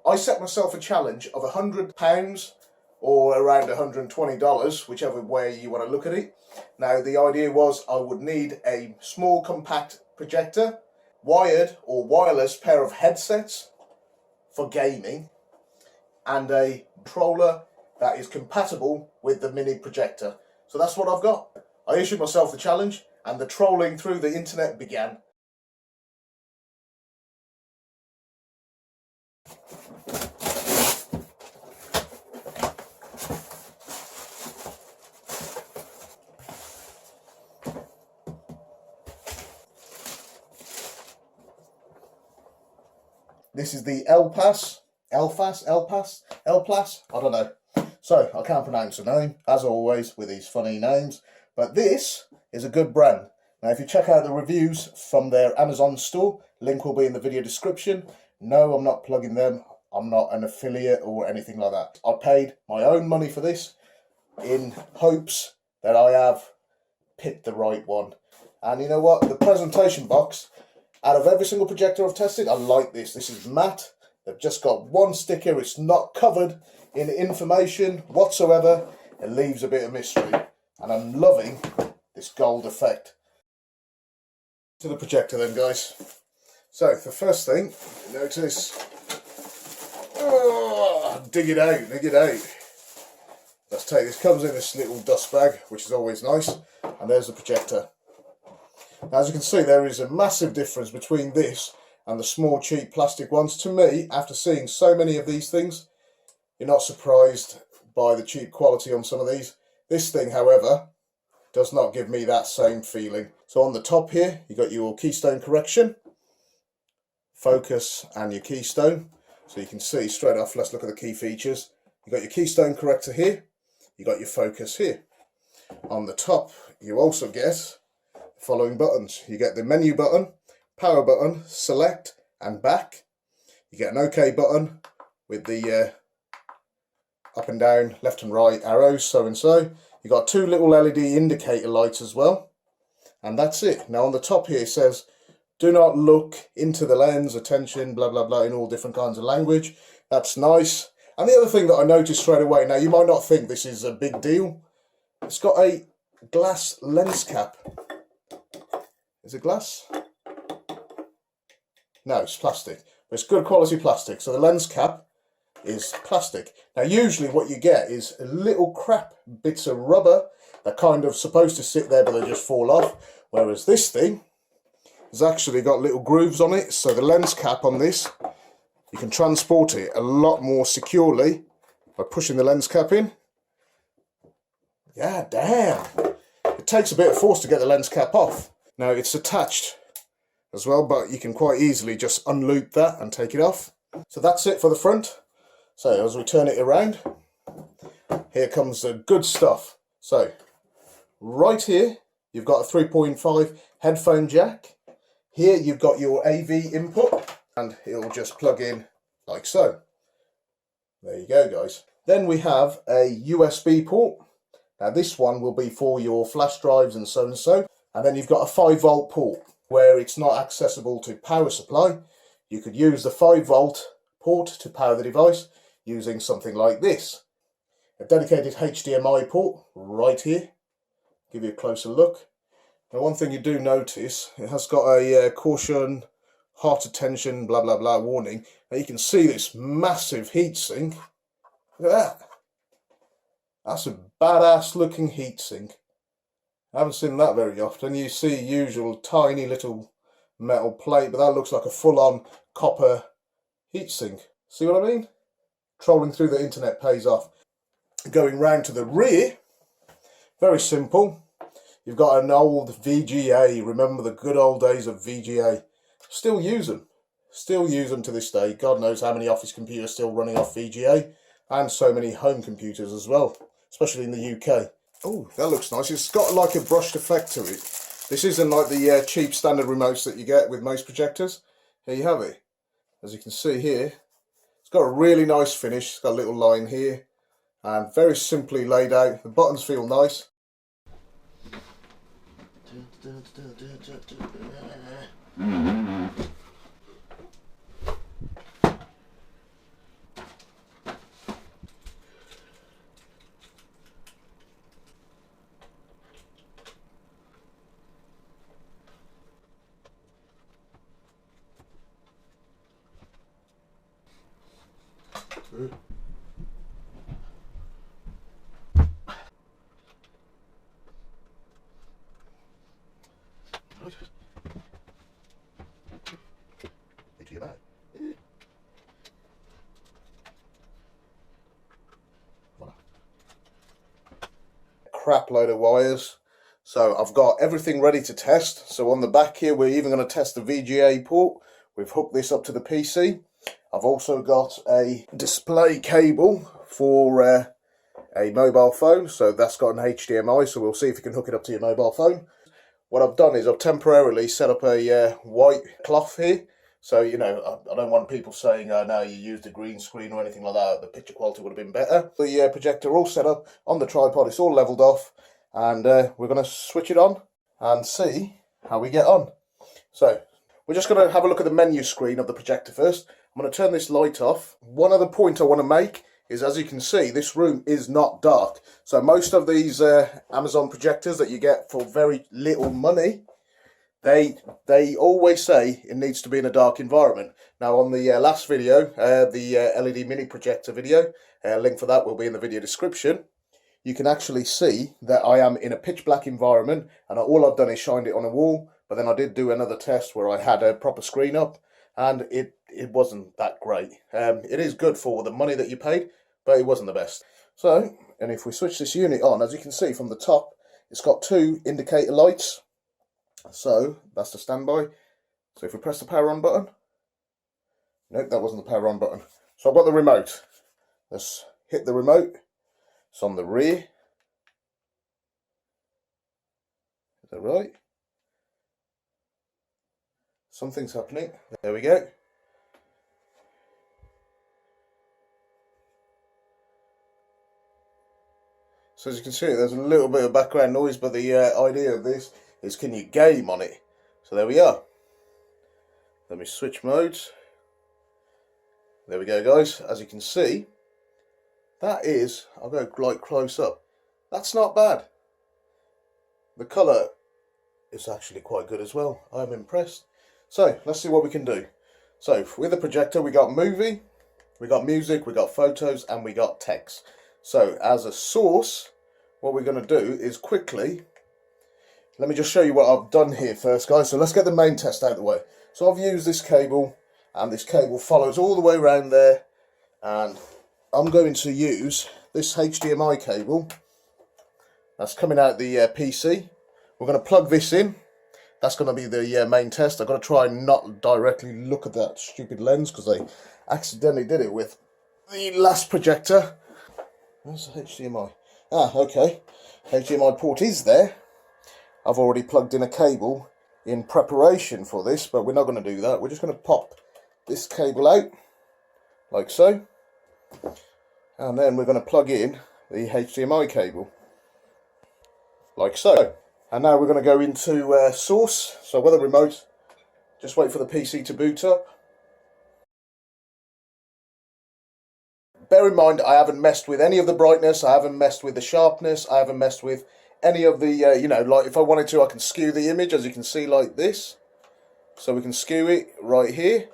I set myself a challenge of £100 or around $120, whichever way you want to look at it. Now the idea was I would need a small compact projector, wired or wireless pair of headsets for gaming, and a controller that is compatible with the mini projector. So that's what I've got. I issued myself the challenge and the trolling through the internet began. This is the ELEPHAS, I don't know. So, I can't pronounce the name, as always, with these funny names. But this is a good brand. Now, if you check out the reviews from their Amazon store, link will be in the video description. No, I'm not plugging them. I'm not an affiliate or anything like that. I paid my own money for this in hopes that I have picked the right one. And you know what? The presentation box, out of every single projector I've tested, I like this. This is matte. They've just got one sticker. It's not covered in information whatsoever. It leaves a bit of mystery. And I'm loving this gold effect. To the projector then, guys. So, the first thing, notice, dig it out. Let's take this, comes in this little dust bag, which is always nice. And there's the projector. Now, as you can see, there is a massive difference between this and the small cheap plastic ones. To me, after seeing so many of these things, you're not surprised by the cheap quality on some of these. This thing, however, does not give me that same feeling. So on the top here, you got your keystone correction, focus and your keystone. So you can see straight off, let's look at the key features. You got your keystone corrector here, you got your focus here. On the top, you also get following buttons. You get the menu button, power button, select and back. You get an OK button with the up and down, left and right arrows, so and so. You got two little LED indicator lights as well. And that's it. Now on the top here it says, do not look into the lens, attention, blah, blah, blah, in all different kinds of language. That's nice. And the other thing that I noticed straight away, now you might not think this is a big deal, it's got a glass lens cap. Is it glass? No, it's plastic. But it's good quality plastic. So the lens cap is plastic. Now usually what you get is little crap bits of rubber that kind of supposed to sit there but they just fall off. Whereas this thing has actually got little grooves on it. So the lens cap on this, you can transport it a lot more securely by pushing the lens cap in. Yeah, damn. It takes a bit of force to get the lens cap off. Now it's attached as well, but you can quite easily just unloop that and take it off. So that's it for the front. So as we turn it around, here comes the good stuff. So right here, you've got a 3.5 headphone jack. Here you've got your AV input and it'll just plug in like so. There you go, guys. Then we have a USB port. Now this one will be for your flash drives and so and so. And then you've got a 5-volt port where it's not accessible to power supply. You could use the 5-volt port to power the device using something like this. A dedicated HDMI port right here. Give you a closer look. Now one thing you do notice, it has got a caution, heart attention, blah blah blah warning. Now you can see this massive heatsink. Look at that. That's a badass looking heatsink. I haven't seen that very often. You see usual tiny little metal plate, but that looks like a full-on copper heatsink. See what I mean? Trolling through the internet pays off. Going round to the rear, very simple. You've got an old VGA. Remember the good old days of VGA. Still use them. Still use them to this day. God knows how many office computers still running off VGA. And so many home computers as well. Especially in the UK. Oh, that looks nice. It's got like a brushed effect to it. This isn't like the cheap standard remotes that you get with most projectors. Here you have it. As you can see here, it's got a really nice finish. It's got a little line here. And very simply laid out. The buttons feel nice. HDMI. Voila. Crap load of wires. So I've got everything ready to test. So on the back here, we're even going to test the VGA port. We've hooked this up to the PC. I've also got a display cable for a mobile phone. So that's got an HDMI. So we'll see if you can hook it up to your mobile phone. What I've done is I've temporarily set up a white cloth here. So, you know, I don't want people saying, oh, no, you used a green screen or anything like that. The picture quality would have been better. The projector all set up on the tripod. It's all leveled off. And we're going to switch it on and see how we get on. So, we're just going to have a look at the menu screen of the projector first. I'm going to turn this light off. One other point I want to make is, as you can see, this room is not dark. So most of these Amazon projectors that you get for very little money, they always say it needs to be in a dark environment. Now on the last video, the LED Mini Projector video, link for that will be in the video description. You can actually see that I am in a pitch black environment, and all I've done is shined it on a wall. But then I did do another test where I had a proper screen up, and it wasn't that great. It is good for the money that you paid, but it wasn't the best. So, and if we switch this unit on, as you can see from the top, it's got two indicator lights. So that's the standby. So if we press the power on button, nope, that wasn't the power on button. So I've got the remote. Let's hit the remote. It's on the rear. Is that right? Something's happening. There we go. So as you can see, there's a little bit of background noise, but the idea of this is, can you game on it? So there we are. Let me switch modes. There we go, guys. As you can see, that is, I'll go like close up. That's not bad. The colour is actually quite good as well. I'm impressed. So let's see what we can do. So with the projector, we got movie, we got music, we got photos, and we got text. So as a source, what we're going to do is quickly, let me just show you what I've done here first, guys. So let's get the main test out of the way. So I've used this cable, and this cable follows all the way around there, and I'm going to use this HDMI cable that's coming out the PC. We're going to plug this in. That's going to be the main test. I've got to try and not directly look at that stupid lens, because I accidentally did it with the last projector. Where's the HDMI? Ah, okay. HDMI port is there. I've already plugged in a cable in preparation for this, but we're not going to do that. We're just going to pop this cable out, like so. And then we're going to plug in the HDMI cable, like so. And now we're going to go into source. So with a remote, just wait for the PC to boot up. Bear in mind, I haven't messed with any of the brightness, I haven't messed with the sharpness, I haven't messed with any of the, you know, like if I wanted to, I can skew the image, as you can see, like this. So we can skew it right here,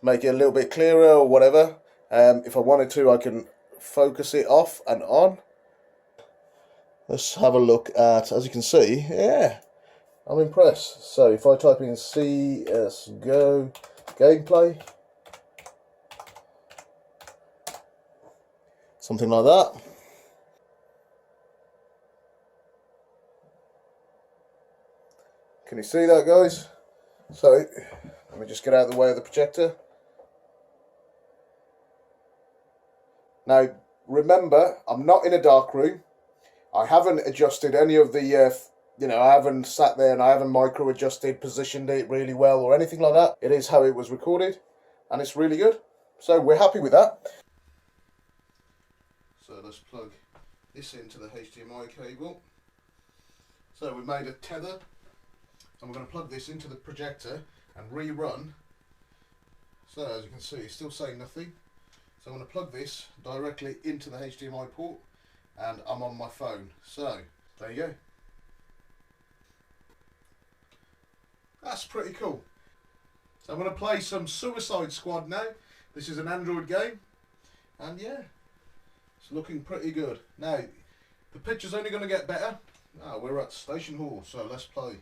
make it a little bit clearer or whatever. If I wanted to, I can focus it off and on. Let's have a look at, as you can see, yeah, I'm impressed. So if I type in CSGO gameplay, something like that. Can you see that, guys? So let me just get out of the way of the projector. Now remember, I'm not in a dark room. I haven't adjusted any of the, you know, I haven't sat there and I haven't micro adjusted, positioned it really well or anything like that. It is how it was recorded, and it's really good. So we're happy with that. So let's plug this into the HDMI cable. So we made a tether, and we're going to plug this into the projector and rerun. So as you can see, it's still saying nothing. So I'm going to plug this directly into the HDMI port, and I'm on my phone. So there you go. That's pretty cool. So I'm going to play some Suicide Squad now. This is an Android game. And yeah, it's looking pretty good. Now, the picture's only going to get better. Now we're at Station Hall, so let's play.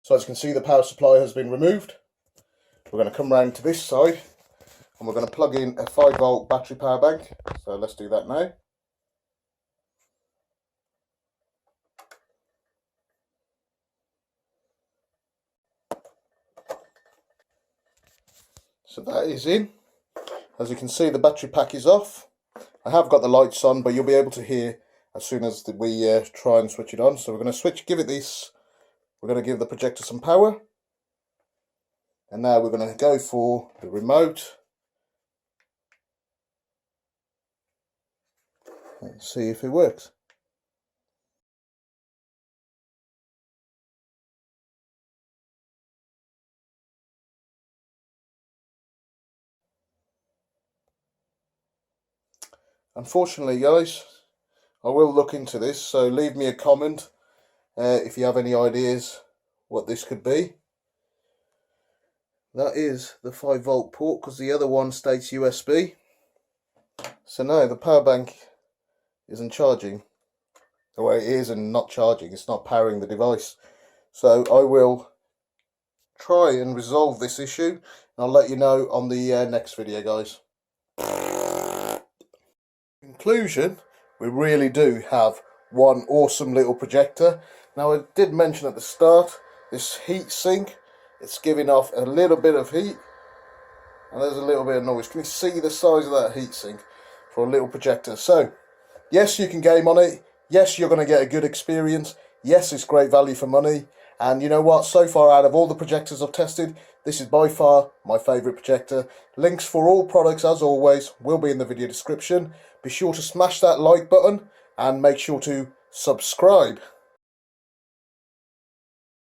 So as you can see, the power supply has been removed. We're going to come round to this side and we're going to plug in a 5-volt battery power bank. So let's do that now. So that is in. As you can see, the battery pack is off. I have got the lights on, but you'll be able to hear as soon as we try and switch it on. So we're going to give it this. We're going to give the projector some power. And now we're going to go for the remote. And see if it works. Unfortunately, guys, I will look into this, so leave me a comment if you have any ideas what this could be. That is the 5-volt port, because the other one states USB. So no, the power bank isn't charging. Well, it is and not charging, it's not powering the device. So I will try and resolve this issue, and I'll let you know on the next video, guys. In conclusion, we really do have one awesome little projector. Now, I did mention at the start, this heat sink, it's giving off a little bit of heat, and there's a little bit of noise. Can you see the size of that heat sink for a little projector? So, yes, you can game on it. Yes, you're going to get a good experience. Yes, it's great value for money. And you know what? So far, out of all the projectors I've tested, this is by far my favourite projector. Links for all products, as always, will be in the video description. Be sure to smash that like button and make sure to subscribe.